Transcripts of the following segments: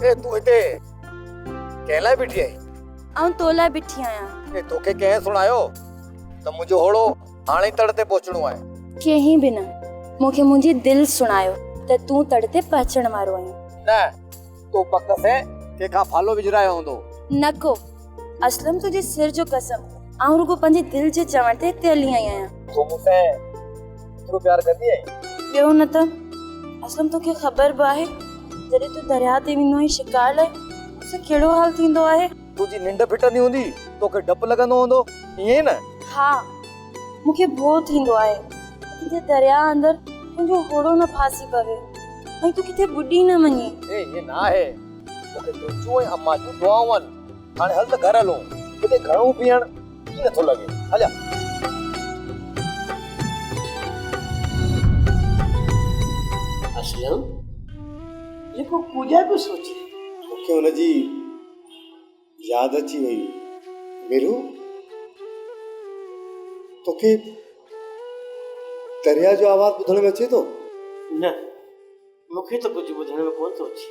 ए तू हिते कहला बिठी आई? आऊं तोला बिठी आया। ए तोखे कह सुनायो त मुझे होड़ो हाणे तड़ ते पहुचणो आहे। कहीं बिना मुखे मुंहिंजी दिल सुनायो त तू तड़ ते पहुचण वारो आहीं। न तो पक से के का फालो विजरायो होंदो नको असलम तुझे सिर जो कसम आऊं रुगो पंहिंजे दिल जे चवण ते हिते हली आई आहियां। तो मुझसे तू प्यार करदी है? ॿियो न त असलम तोखे ख़बर बि आहे जॾहिं तू दरिया ते वेंदो आहीं शिकार लाइ मूंसां कहिड़ो हाल थींदो आहे। तुझी निंड फिटंदी हूंदी तोखे डप लॻंदो हूंदो ईअं न? हा मूंखे भो थींदो आहे किथे दरिया अंदर तुंहिंजो होड़ो न फासी पवे ऐं तू किथे बुॾी न वञे। ए ये ना है तोखे तुझो ऐं अम्मा जूं दुआऊं आहिनि। हाणे हल त घर हलूं किथे घणो पीअण की नथो लॻे। हलिया असलम जेको पूजा को सोचे मूंखे हुनजी यादि अची वई। मीरू तोखे दरिया जो आवाज़ ॿुधण में अचे थो? न मूंखे त कुझु ॿुधण में कोन थो अचे।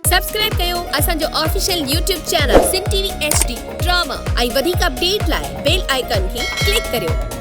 सब्सक्राइब कयो असांजो official YouTube channel Sindh TV HD drama ऐं वधीक अपडेट लाइ बेल आइकन खे क्लिक करियो।